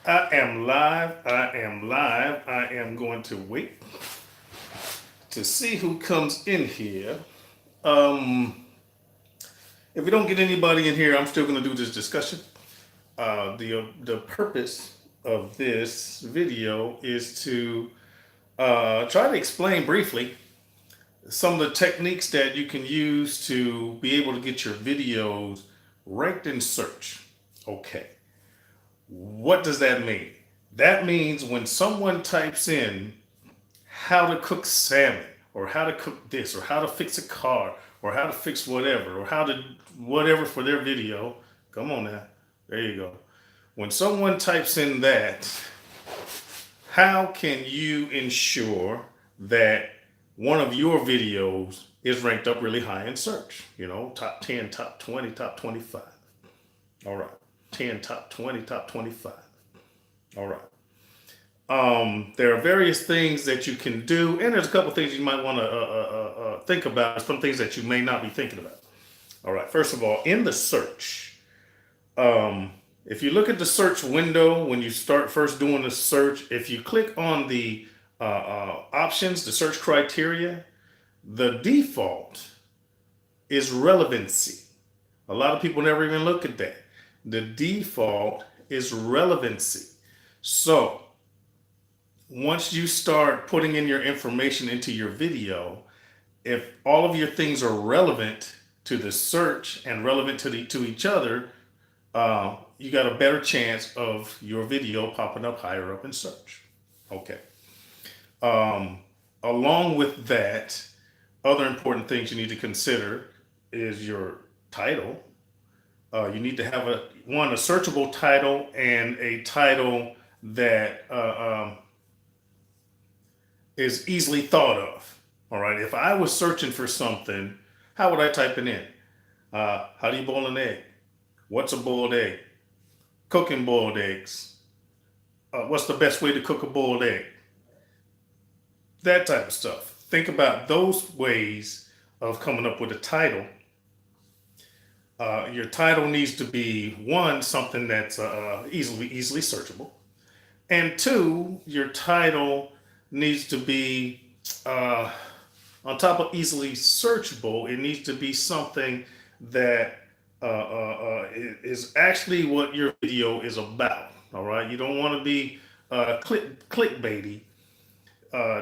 I am live. I am live. I am going to wait to see who comes in here. Um, if we don't get anybody in here, I'm still going to do this discussion. The purpose of this video is to try to explain briefly some of the techniques that you can use to be able to get your videos ranked in search. Okay. What does that mean? That means when someone types in how to cook salmon, or how to cook this, or how to fix a car, or how to fix whatever, or how to whatever for their video, come on now, there you go. When someone types in that, how can you ensure that one of your videos is ranked up really high in search? You know, top 10, top 20, top 25. All right. 10, top 20, top 25. All right. There are various things that you can do, and there's a couple things you might want to think about. Some things that you may not be thinking about. All right. First of all, in the search, if you look at the search window when you start first doing the search, if you click on the options, the search criteria, the default is relevancy. A lot of people never even look at that. The default is relevancy. So once you start putting in your information into your video, if all of your things are relevant to the search and relevant to each other, you got a better chance of your video popping up higher up in search. Okay. Along with that, other important things you need to consider is your title. You need to have a searchable title, and a title that is easily thought of. All right. If I was searching for something, how would I type it in? How do you boil an egg? What's a boiled egg? Cooking boiled eggs. What's the best way to cook a boiled egg? That type of stuff. Think about those ways of coming up with a title. Your title needs to be, one, something that's easily searchable, and two, your title needs to be on top of easily searchable. It needs to be something that is actually what your video is about. All right, you don't want to be clickbaity,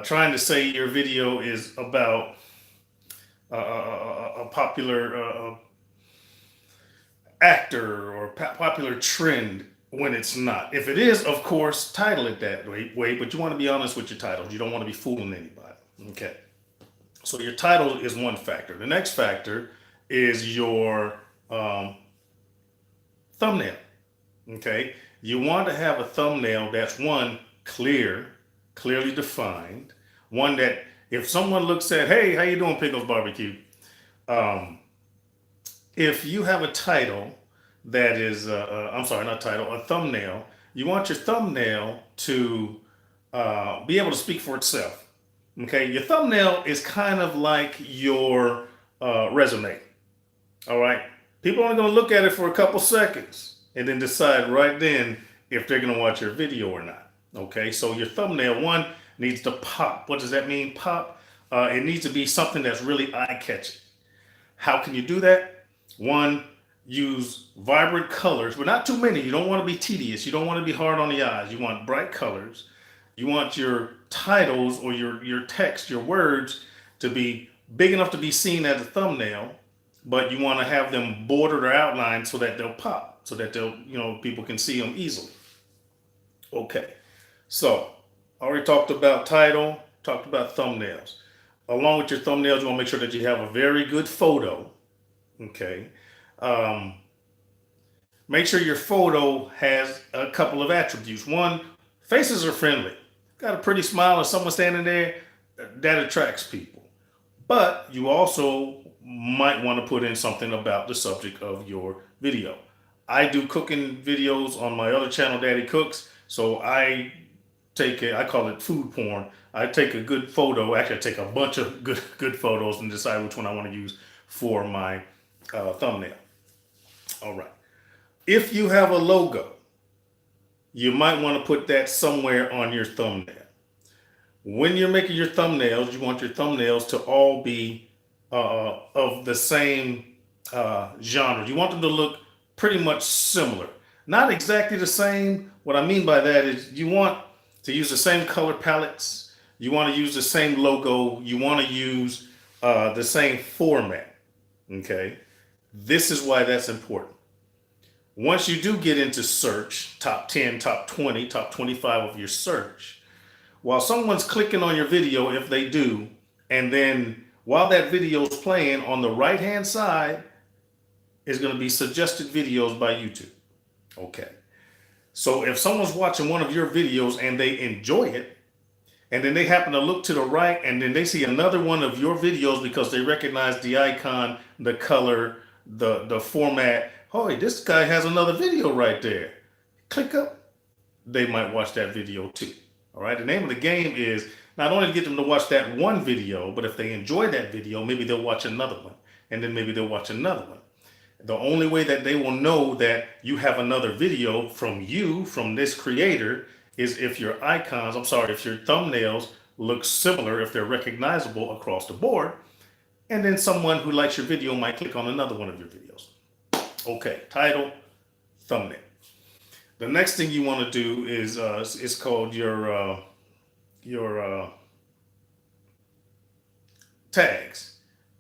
trying to say your video is about a popular actor or popular trend when it's not. If it is, of course, title it that way, but you want to be honest with your titles. You don't want to be fooling anybody. Okay. So your title is one factor. The next factor is your thumbnail. Okay. You want to have a thumbnail that's, one, clearly defined. One that if someone looks at, hey, how you doing, Pickles Barbecue? If you have a title that is, I'm sorry, not title, a thumbnail, you want your thumbnail to be able to speak for itself. Okay, your thumbnail is kind of like your resume. All right, people are only going to look at it for a couple seconds and then decide right then if they're going to watch your video or not. Okay, so your thumbnail, one, needs to pop. What does that mean, pop? It needs to be something that's really eye-catching. How can you do that? One, use vibrant colors, but not too many. You don't want to be tedious. You don't want to be hard on the eyes. You want bright colors. You want your titles or your text, your words, to be big enough to be seen as a thumbnail, but you want to have them bordered or outlined so that they'll pop, so that people can see them easily. Okay, so already talked about title, talked about thumbnails. Along with your thumbnails, you want to make sure that you have a very good photo. Okay. Make sure your photo has a couple of attributes. One, faces are friendly. Got a pretty smile or someone standing there, that attracts people. But you also might want to put in something about the subject of your video. I do cooking videos on my other channel, Daddy Cooks. So I call it food porn. I take a good photo. Actually, I take a bunch of good photos and decide which one I want to use for my thumbnail. All right. If you have a logo, you might want to put that somewhere on your thumbnail. When you're making your thumbnails, you want your thumbnails to all be of the same genre. You want them to look pretty much similar. Not exactly the same. What I mean by that is you want to use the same color palettes. You want to use the same logo. You want to use the same format. Okay. This is why that's important. Once you do get into search, top 10, top 20, top 25 of your search, while someone's clicking on your video, if they do, and then while that video is playing, on the right hand side is going to be suggested videos by YouTube. Okay. So if someone's watching one of your videos and they enjoy it, and then they happen to look to the right and then they see another one of your videos because they recognize the icon, the color, the format. Oh, this guy has another video right there. Click up. They might watch that video too. All right. The name of the game is not only to get them to watch that one video, but if they enjoy that video, maybe they'll watch another one. And then maybe they'll watch another one. The only way that they will know that you have another video from you, from this creator, is if your icons, if your thumbnails look similar, if they're recognizable across the board. And then someone who likes your video might click on another one of your videos. Okay, title, thumbnail. The next thing you want to do is it's called your tags,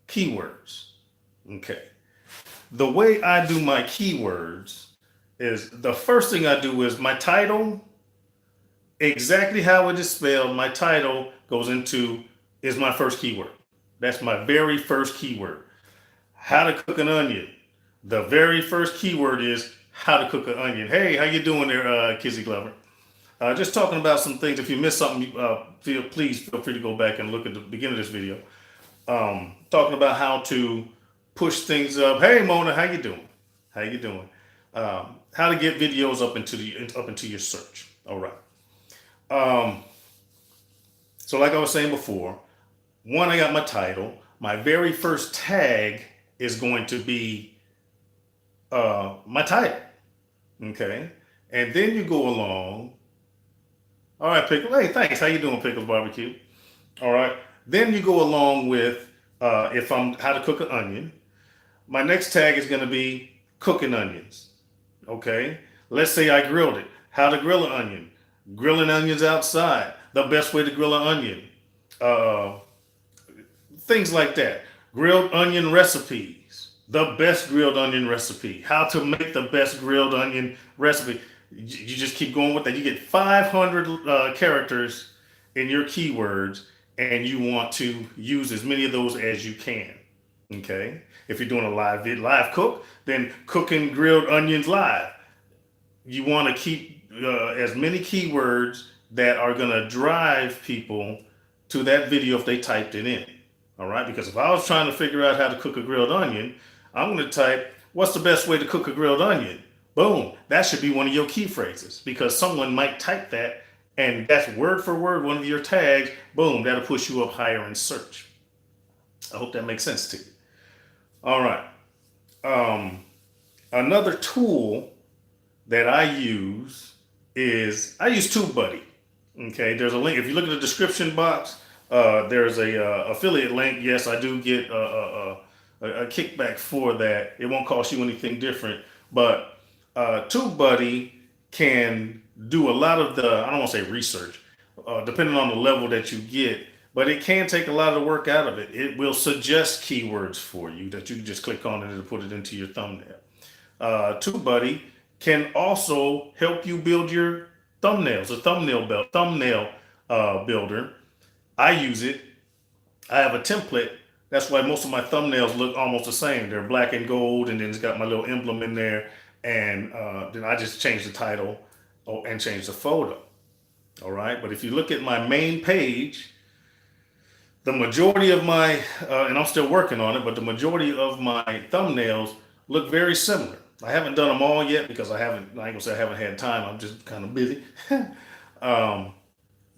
keywords. Okay. The way I do my keywords is the first thing I do is my title, exactly how it is spelled. My title is my first keyword. That's my very first keyword. How to cook an onion. The very first keyword is how to cook an onion. Hey, how you doing there, Kizzy Glover? Just talking about some things. If you missed something, please feel free to go back and look at the beginning of this video. Talking about how to push things up. Hey, Mona, how you doing? How you doing? How to get videos up into your search. All right. So like I was saying before, one, I got my title. My very first tag is going to be my title. Okay. And then you go along. All right, Pickle. Hey, thanks. How you doing, Pickles Barbecue? All right. Then you go along with if I'm how to cook an onion. My next tag is going to be cooking onions. Okay. Let's say I grilled it. How to grill an onion. Grilling onions outside. The best way to grill an onion. Things like that. Grilled onion recipes. The best grilled onion recipe. How to make the best grilled onion recipe. You just keep going with that. You get 500 characters in your keywords, and you want to use as many of those as you can. Okay. If you're doing a live cook, then cooking grilled onions live. You want to keep as many keywords that are going to drive people to that video if they typed it in. All right. Because if I was trying to figure out how to cook a grilled onion, I'm going to type, what's the best way to cook a grilled onion? Boom. That should be one of your key phrases because someone might type that and that's word for word one of your tags. Boom. That'll push you up higher in search. I hope that makes sense to you. All right. Another tool that I use is TubeBuddy. Okay. There's a link. If you look at the description box, there's a affiliate link. Yes, I do get a kickback for that. It won't cost you anything different, but TubeBuddy can do a lot of the, I don't want to say research, depending on the level that you get, but it can take a lot of the work out of it. It will suggest keywords for you that you can just click on it and put it into your thumbnail. TubeBuddy can also help you build your thumbnails, a thumbnail builder. I use it. I have a template. That's why most of my thumbnails look almost the same. They're black and gold, and then it's got my little emblem in there. And then I just change the title and change the photo. All right. But if you look at my main page, the majority of my, and I'm still working on it, but the majority of my thumbnails look very similar. I haven't done them all yet because I ain't gonna say I haven't had time. I'm just kind of busy.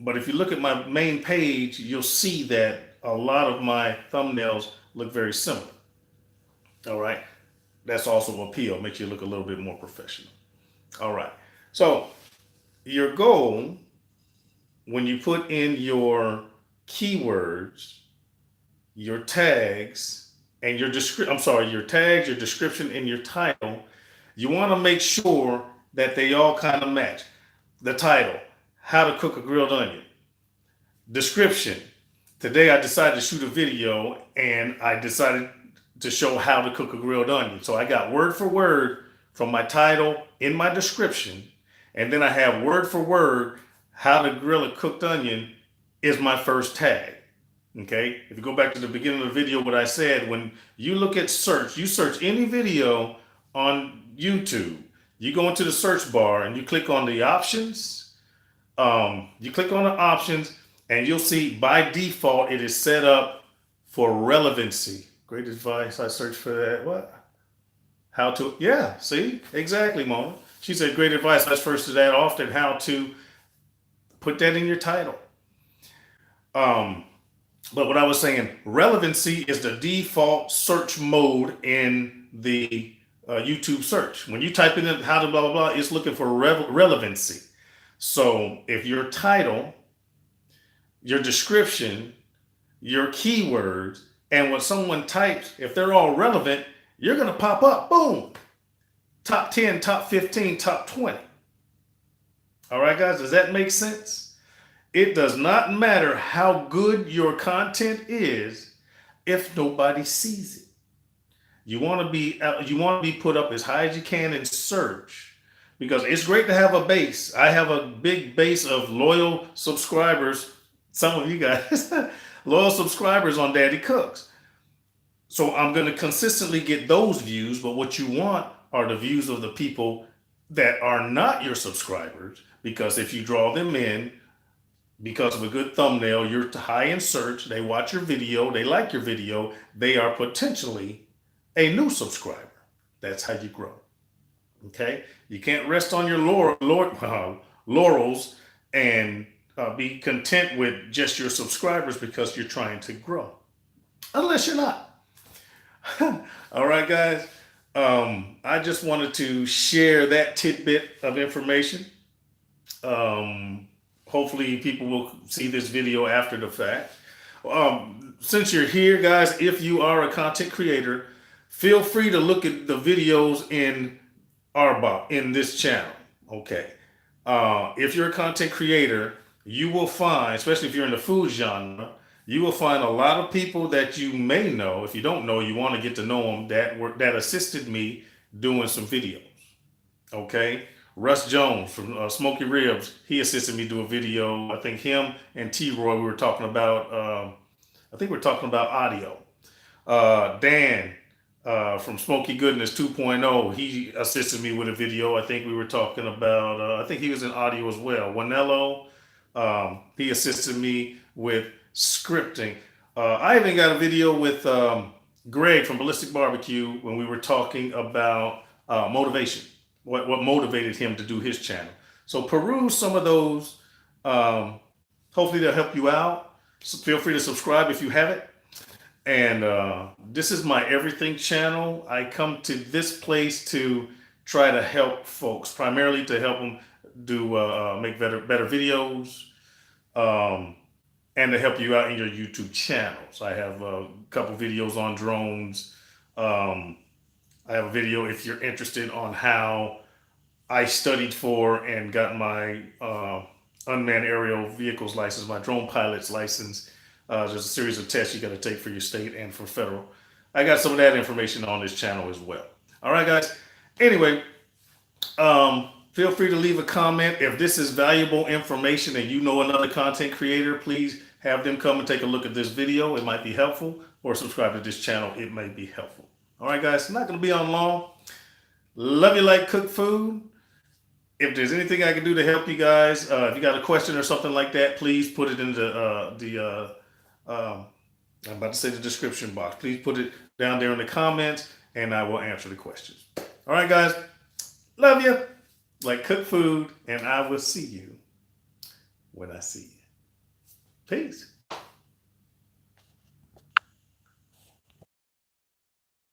But if you look at my main page, you'll see that a lot of my thumbnails look very similar. All right. That's also appeal. Makes you look a little bit more professional. All right. So your goal, when you put in your keywords, your tags, and your your tags, your description, and your title, you want to make sure that they all kind of match. The title, how to cook a grilled onion. Description, today I decided to shoot a video and I decided to show how to cook a grilled onion. So I got word for word from my title in my description, and then I have word for word how to grill a cooked onion is my first tag. Okay, if you go back to the beginning of the video, what I said, when you look at search, you search any video on YouTube, you go into the search bar and you click on the options. You click on the options and you'll see by default it is set up for relevancy. Great advice. I searched for that. What? How to? Yeah, see? Exactly, Mona. She said, great advice. I searched for that often. How to put that in your title. But what I was saying, relevancy is the default search mode in the YouTube search. When you type in how to blah, blah, blah, it's looking for relevancy. So if your title, your description, your keywords, and what someone types, if they're all relevant, you're going to pop up, boom, top 10, top 15, top 20. All right, guys, does that make sense? It does not matter how good your content is if nobody sees it. You want to be put up as high as you can in search, because it's great to have a base. I have a big base of loyal subscribers. Some of you guys, loyal subscribers on Daddy Cooks. So I'm going to consistently get those views, but what you want are the views of the people that are not your subscribers, because if you draw them in because of a good thumbnail, you're high in search, they watch your video, they like your video, they are potentially a new subscriber. That's how you grow. Okay? You can't rest on your laurels and be content with just your subscribers because you're trying to grow. Unless you're not. All right, guys. I just wanted to share that tidbit of information. Hopefully people will see this video after the fact. Since you're here, guys, if you are a content creator, feel free to look at the videos in R-BoP in this channel. Okay. If you're a content creator, you will find, especially if you're in the food genre, you will find a lot of people that you may know. If you don't know, you want to get to know them, that assisted me doing some videos. Okay. Russ Jones from Smoky Ribs, he assisted me do a video. I think him and T-Roy, we were talking about, I think we're talking about audio. Dan from Smoky Goodness 2.0, he assisted me with a video. I think we were talking about, I think he was in audio as well. Wanello, he assisted me with scripting. I even got a video with Greg from Ballistic Barbecue when we were talking about motivation. What motivated him to do his channel. So peruse some of those. Hopefully they'll help you out. So feel free to subscribe if you haven't. And this is my everything channel. I come to this place to try to help folks, primarily to help them do make better videos, and to help you out in your YouTube channels. I have a couple videos on drones. I have a video if you're interested on how I studied for and got my unmanned aerial vehicles license, my drone pilot's license. There's a series of tests you got to take for your state and for federal. I got some of that information on this channel as well. All right, guys. Anyway, feel free to leave a comment. If this is valuable information and you know another content creator, please have them come and take a look at this video. It might be helpful, or subscribe to this channel. It may be helpful. All right, guys, I'm not going to be on long. Love you like cooked food. If there's anything I can do to help you guys, if you got a question or something like that, please put it in I'm about to say the description box. Please put it down there in the comments and I will answer the questions. All right, guys, love you like cooked food, and I will see you when I see you. Peace.